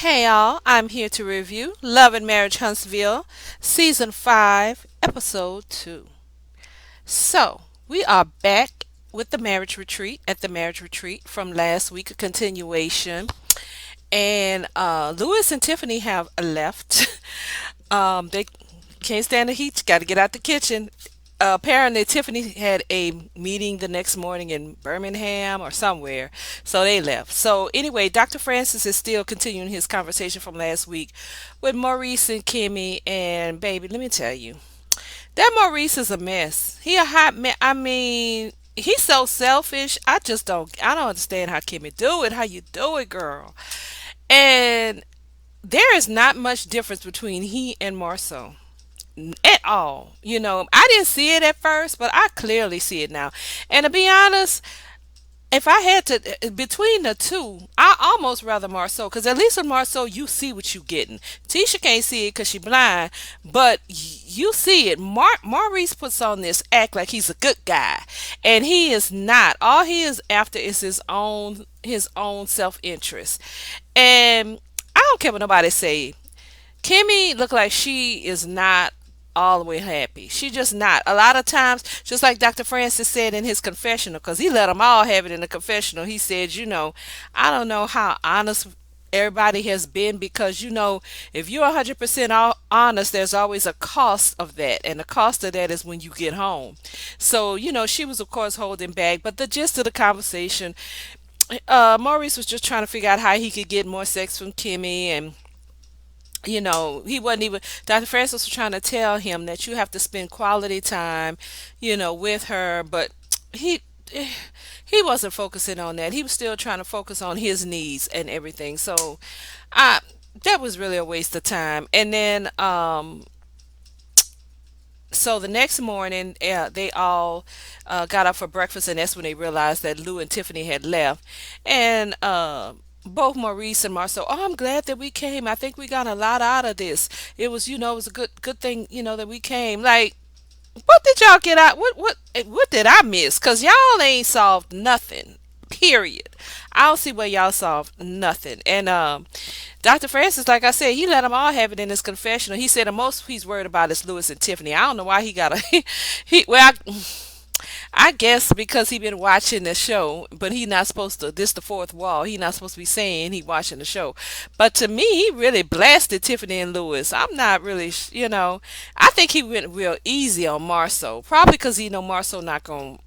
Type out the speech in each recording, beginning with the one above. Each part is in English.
Hey y'all, I'm here to review Love and Marriage Huntsville, Season 5, Episode 2. So, we are back with the marriage retreat at the marriage retreat from last week, a continuation. And Lewis and Tiffany have left. They can't stand the heat, got to get out the kitchen. Apparently, Tiffany had a meeting the next morning in Birmingham or somewhere, so they left. So, anyway, Dr. Francis is still continuing his conversation from last week with Maurice and Kimmy. And, baby, let me tell you, that Maurice is a mess. He a hot man. I mean, he's so selfish. I don't understand how Kimmy do it, how you do it, girl. And there is not much difference between he and Marceau at all. I didn't see it at first, but I clearly see it now. And to be honest, if I had to between the two, I almost rather Marceau because at least with Marceau you see what you getting. Tisha can't see it because she blind, but you see it. Maurice puts on this act like he's a good guy, and he is not. All he is after is his own self interest, and I don't care what nobody say. Kimmy look like she is not all the way happy. She just not. A lot of times, just like Dr. Francis said in his confessional, because he let them all have it in the confessional. He said, I don't know how honest everybody has been because if you're 100% honest, there's always a cost of that, and the cost of that is when you get home. So she was of course holding back, but the gist of the conversation, Maurice was just trying to figure out how he could get more sex from Kimmy. And he wasn't even. Dr. Francis was trying to tell him that you have to spend quality time, with her, but he he wasn't focusing on that. He was still trying to focus on his needs and everything. So, I that was really a waste of time. And then, so the next morning, they all got up for breakfast, and that's when they realized that Lou and Tiffany had left. And both Maurice and Marcel, oh, I'm glad that we came. I think we got a lot out of this. It was a good thing, that we came. Like, what did y'all get out? What did I miss? Cause y'all ain't solved nothing. Period. I don't see where y'all solved nothing. And Dr. Francis, like I said, he let them all have it in his confessional. He said the most he's worried about is Lewis and Tiffany. I don't know why he got a he. Well, I guess because he been watching the show, but he not supposed to. This the fourth wall. He not supposed to be saying he watching the show. But to me, he really blasted Tiffany and Lewis. I'm not really, I think he went real easy on Marceau, probably because he know Marceau not gonna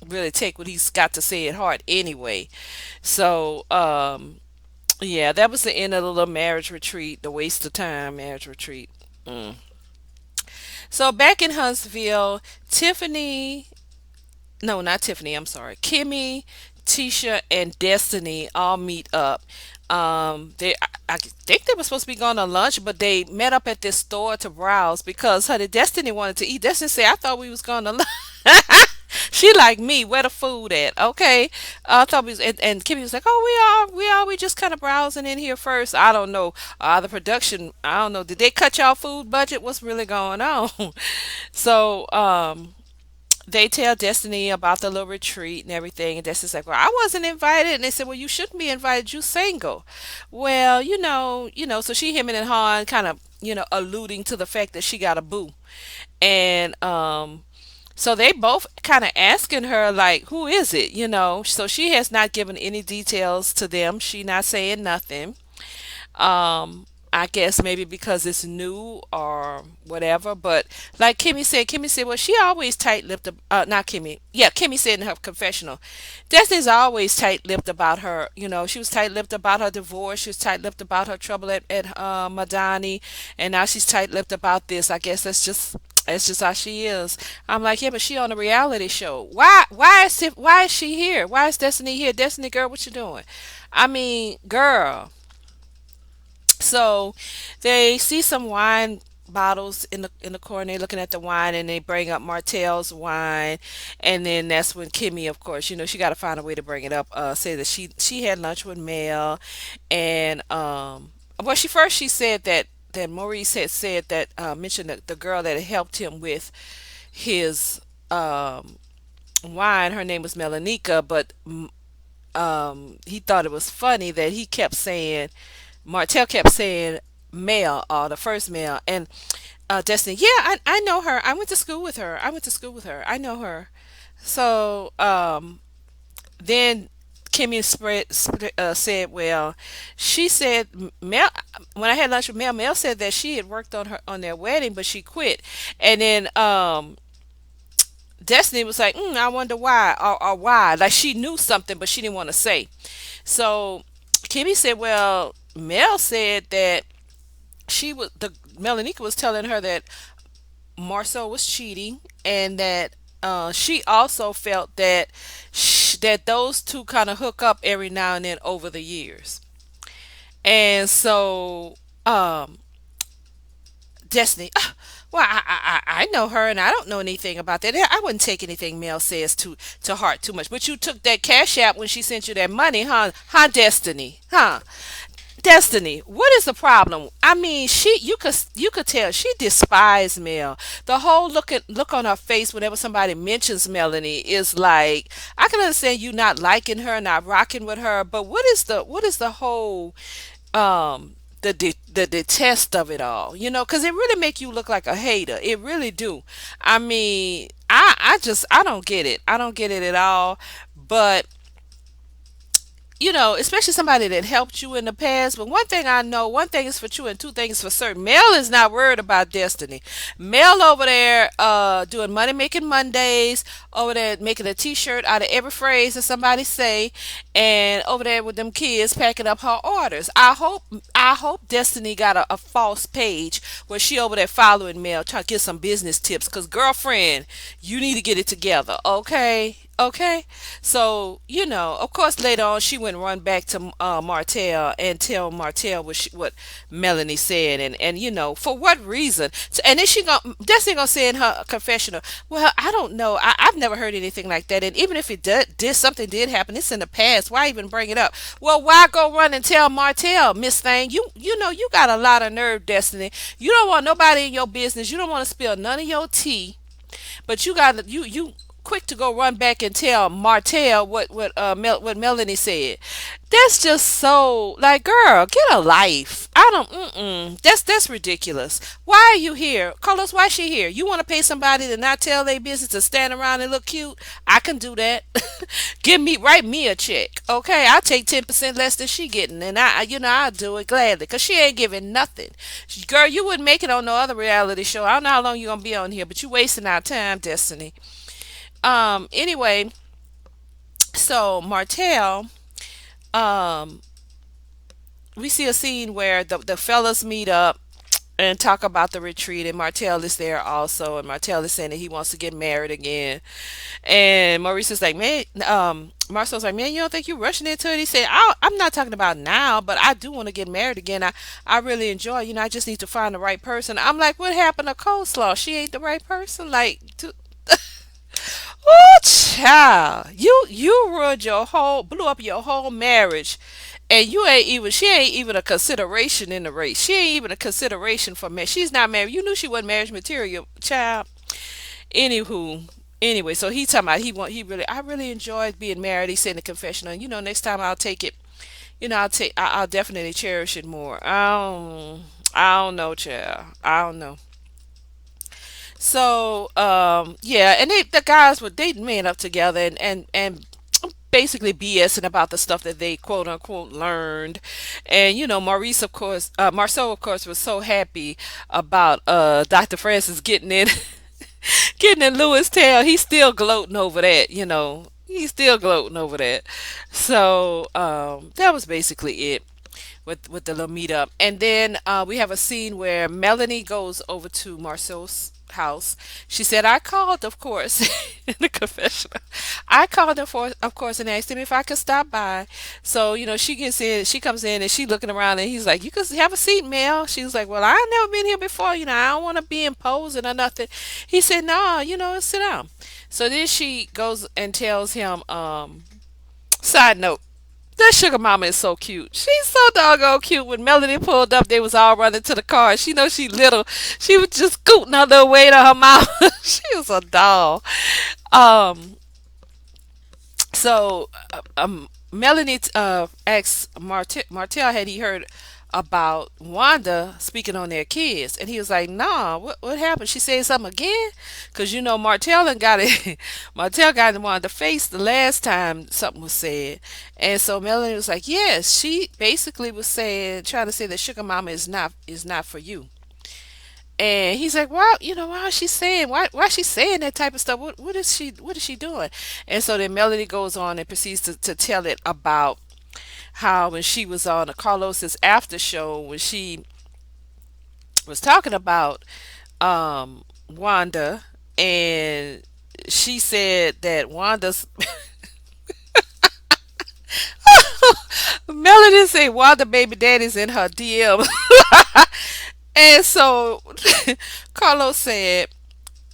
really take what he's got to say at heart anyway. So, yeah, that was the end of the little marriage retreat, the waste of time marriage retreat. Mm. So back in Huntsville, Tiffany no, not Tiffany, I'm sorry. Kimmy, Tisha, and Destiny all meet up. I think they were supposed to be going to lunch, but they met up at this store to browse because honey, Destiny wanted to eat. Destiny said, "I thought we was going to lunch." She like me, where the food at? Okay, I thought we was, and Kimmy was like, "Oh, we just kind of browsing in here first." I don't know, the production. I don't know. Did they cut y'all food budget? What's really going on? So, they tell Destiny about the little retreat and everything, and Destiny's like, "Well, I wasn't invited." And they said, "Well, you shouldn't be invited. You single." Well, so she, him, and Han kind of, alluding to the fact that she got a boo, and so they both kind of asking her like, "Who is it?" So she has not given any details to them. She not saying nothing. I guess maybe because it's new or whatever. But like Kimmy said, well, she always tight-lipped. Not Kimmy. Yeah, Kimmy said in her confessional, Destiny's always tight-lipped about her. She was tight-lipped about her divorce. She was tight-lipped about her trouble at Madani, and now she's tight-lipped about this. I guess that's just how she is. I'm like, yeah, but she on a reality show. Why is she here? Why is Destiny here? Destiny girl, what you doing? I mean, girl. So they see some wine bottles in the corner. They're looking at the wine, and they bring up Martell's wine, and then that's when Kimmy, of course, she got to find a way to bring it up. Say that she had lunch with Mel, and well, she said that Maurice had said that mentioned the girl that had helped him with his wine. Her name was Melanika, but he thought it was funny that he kept saying Martell kept saying Mel, the first Mel, and Destiny. Yeah, I know her. I went to school with her. I went to school with her. I know her. So then Kimmy said, well, she said Mel. When I had lunch with Mel, Mel said that she had worked on their wedding, but she quit. And then Destiny was like, I wonder why, or why. Like she knew something, but she didn't want to say. So Kimmy said, well, Mel said that Melanika was telling her that Marcel was cheating, and that she also felt that that those two kind of hook up every now and then over the years. And so Destiny, well, I know her, and I don't know anything about that. I wouldn't take anything Mel says to heart too much. But you took that cash app when she sent you that money, huh? Huh, Destiny? Huh? Destiny, what is the problem? I mean, you could tell she despised Mel. The whole look on her face whenever somebody mentions Melanie is like, I can understand you not liking her, not rocking with her, but what is the whole the detest of it all? Because it really make you look like a hater. It really do. I mean, I don't get it. I don't get it at all. But especially somebody that helped you in the past. But one thing I know, one thing is for true and two things for certain. Mel is not worried about Destiny. Mel over there doing Money Making Mondays, over there making a t-shirt out of every phrase that somebody say, and over there with them kids packing up her orders. I hope Destiny got a false page where she over there following Mel trying to get some business tips. Cause girlfriend, you need to get it together, okay? Okay, so of course, later on she went run back to Martell and tell Martell what Melanie said, and for what reason. So, and then Destiny gonna say in her confessional, well, I don't know, I've never heard anything like that, and even if it did something did happen, it's in the past. Why even bring it up? Well, why go run and tell Martell, Miss Thing? You got a lot of nerve, Destiny. You don't want nobody in your business. You don't want to spill none of your tea, but you quick to go run back and tell Martell what Melanie said. That's just so like, girl, get a life. I don't. That's ridiculous. Why are you here, Carlos? Why is she here? You want to pay somebody to not tell their business to stand around and look cute? I can do that. Write me a check, okay? I'll take 10% less than she getting, and I'll do it gladly, cause she ain't giving nothing. Girl, you wouldn't make it on no other reality show. I don't know how long you gonna be on here, but you wasting our time, Destiny. Anyway, so Martell, um, we see a scene where the fellas meet up and talk about the retreat, and Martell is there also, and Martell is saying that he wants to get married again. And Maurice is like, man, Marcel's like, man, you don't think you're rushing into it? He said, I'm not talking about now, but I do want to get married again. I really enjoy, I just need to find the right person. I'm like, what happened to Coleslaw? She ain't the right person? Like, oh, child, you ruined blew up your whole marriage, and she ain't even a consideration in the race. She ain't even a consideration for me. She's not married. You knew she wasn't marriage material, child. Anywho, anyway, so he talking about I really enjoyed being married. He said in the confessional, next time I'll take it. I'll definitely cherish it more. I don't know, child. I don't know. So, yeah, and the guys were they met up together and basically BSing about the stuff that they quote unquote learned. And Maurice, of course, Marceau, of course, was so happy about Dr. Francis getting in getting in Lewis' tail. He's still gloating over that. He's still gloating over that. So that was basically it with the little meetup. And then we have a scene where Melanie goes over to Marceau's house. She said, I called, of course, in the confessional. I called him, of course, and asked him if I could stop by. So, she comes in and she looking around, and he's like, you can have a seat, Mel. She was like, well, I've never been here before. I don't want to be imposing or nothing. He said, no, sit down. So then she goes and tells him, side note, that sugar mama is so cute. She's so doggone cute. When Melanie pulled up, they was all running to the car. She knows she little. She was just scooting her little way to her mouth. She was a doll. Um, so Melanie asked Martell had he heard about Wanda speaking on their kids. And he was like, nah, what happened? She said something again? Because, Martell and got it. Martell got him on the face the last time something was said. And so Melanie was like, yes, she basically was saying, trying to say that Sugar Mama is not for you. And he's like, well, why is she saying, why is she saying that type of stuff? What is she doing? And so then Melanie goes on and proceeds to tell it about how when she was on the Carlos's after show, when she was talking about Wanda, and she said that Wanda's Melanie said Wanda baby daddy's in her DM. And so Carlos said,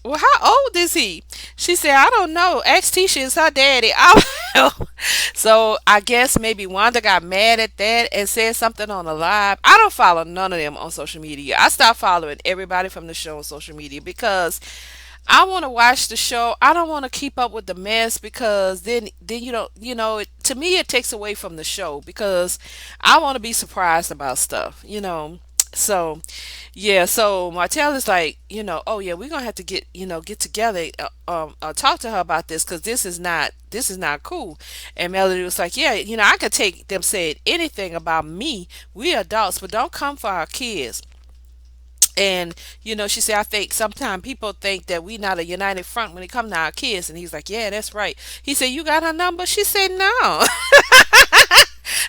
well, how old is he? She said, I don't know. Ask Tisha, is her daddy. I don't know. So I guess maybe Wanda got mad at that and said something on the live. I don't follow none of them on social media. I stopped following everybody from the show on social media because I want to watch the show. I don't want to keep up with the mess because then you don't, to me it takes away from the show because I want to be surprised about stuff. So yeah, so Martell is like, oh yeah, we're gonna have to get together, talk to her about this because this is not cool. And Melody was like, yeah, I could take them saying anything about me. We adults, but don't come for our kids. And she said, I think sometimes people think that we not a united front when it comes to our kids. And he's like, yeah, that's right. He said, you got her number? She said, no.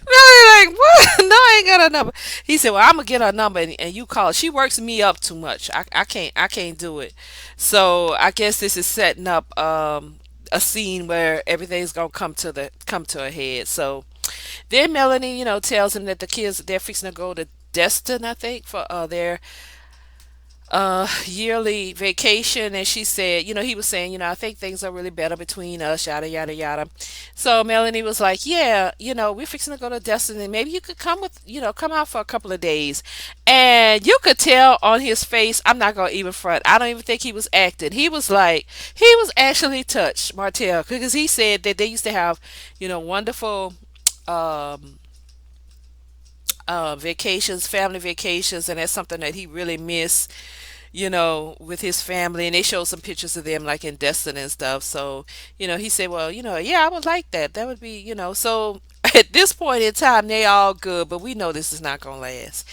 Really, like, what? No, I ain't got her number. He said, well, I'm gonna get her number and you call her. She works me up too much. I can't do it. So I guess this is setting up a scene where everything's gonna come to a head. So then Melanie, tells him that the kids they're fixing to go to Destin, I think, for their yearly vacation. And she said, he was saying, I think things are really better between us, yada yada yada. So Melanie was like, yeah, we're fixing to go to Destiny, maybe you could come with, come out for a couple of days. And you could tell on his face, I'm not gonna even front, I don't even think he was acting. He was like, he was actually touched, Martell, because he said that they used to have, wonderful um vacations, family vacations, and that's something that he really missed, with his family. And they showed some pictures of them like in Destin and stuff. So, he said, well, yeah, I would like that. That would be, so at this point in time, they all good, but we know this is not going to last.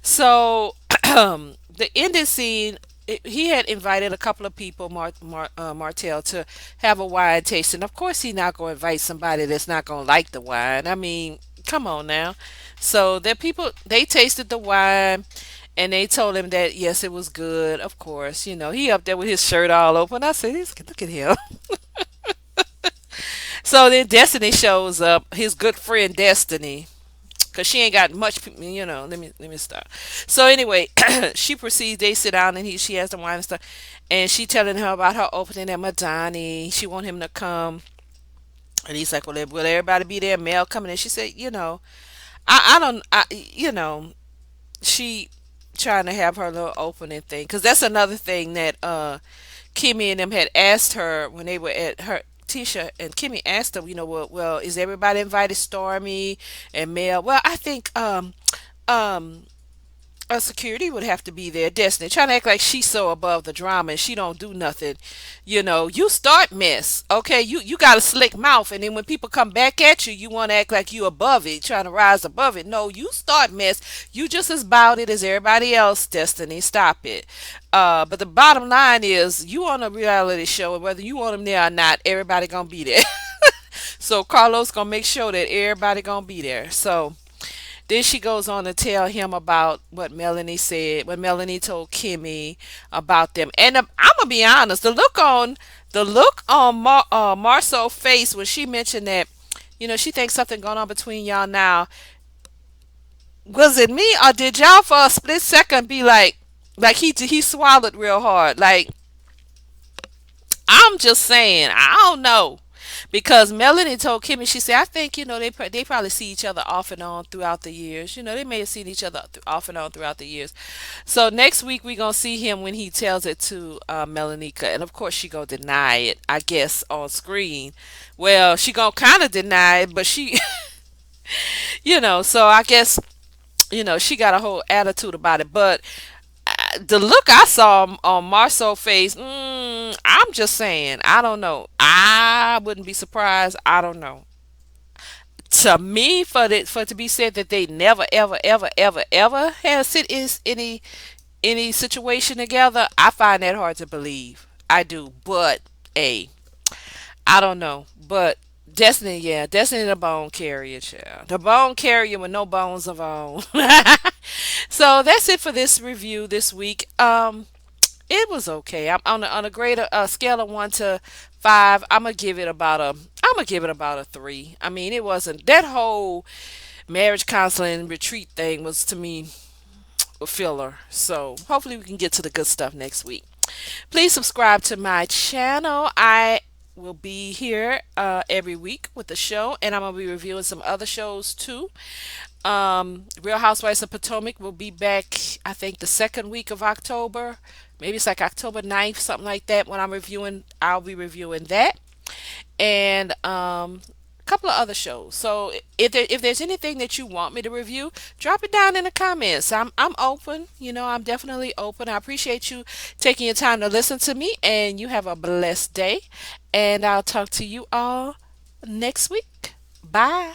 So, the ending scene, he had invited a couple of people, Martell, to have a wine tasting. Of course, he's not going to invite somebody that's not going to like the wine. I mean, come on now. So the people they tasted the wine and they told him that yes, it was good. Of course, he up there with his shirt all open. I said, Look at him." So then Destiny shows up, his good friend Destiny, because she ain't got much. Let me start. So anyway, she proceeds. They sit down and she has the wine and stuff, and she telling her about her opening at Madani. She want him to come, and he's like, "Well, will everybody be there?" Mel coming in. She said, I don't, she trying to have her little opening thing because that's another thing that Kimmy and them had asked her when they were at her. Tisha and Kimmy asked them, well, is everybody invited? Stormy and Mel. Well, I think um a security would have to be there. Destiny trying to act like she's so above the drama and she don't do nothing. You start mess. Okay, you got a slick mouth, and then when people come back at you, you want to act like you above it, trying to rise above it. No, you start mess. You just as about it as everybody else. Destiny, stop it. But the bottom line is, you on a reality show, and whether you want them there or not, everybody gonna be there. So Carlos gonna make sure that everybody gonna be there. So. Then she goes on to tell him about what Melanie said, what Melanie told Kimmy about them. And I'm gonna be honest, the look on Marcel's face when she mentioned that, she thinks something going on between y'all now. Was it me or did y'all for a split second be like he swallowed real hard? Like, I'm just saying, I don't know. Because Melanie told Kimmy, she said, I think, they probably see each other off and on throughout the years. They may have seen each other off and on throughout the years. So next week we're going to see him when he tells it to Melanika. And of course she going to deny it, I guess, on screen. Well, she going to kind of deny it, but she, so I guess She got a whole attitude about it. But the look I saw on Marcel's face, I'm just saying, I don't know. I wouldn't be surprised. I don't know. To me, for it to be said that they never, ever, ever, ever, ever had sit is any situation together, I find that hard to believe. I do, but hey, I don't know. But Destiny, yeah, Destiny the bone carrier, child. The bone carrier with no bones of her own. So that's it for this review this week. It was okay. I'm on a greater scale of 1 to 5. I'm gonna give it about a 3. I mean, it wasn't that whole marriage counseling retreat thing was to me a filler. So hopefully we can get to the good stuff next week. Please subscribe to my channel. I will be here every week with the show, and I'm gonna be reviewing some other shows too. Real Housewives of Potomac will be back, I think, the second week of October. Maybe it's like October 9th, something like that. When I'll be reviewing that, and a couple of other shows. So if there's anything that you want me to review, drop it down in the comments. I'm open. I'm definitely open. I appreciate you taking your time to listen to me, and you have a blessed day. And I'll talk to you all next week. Bye.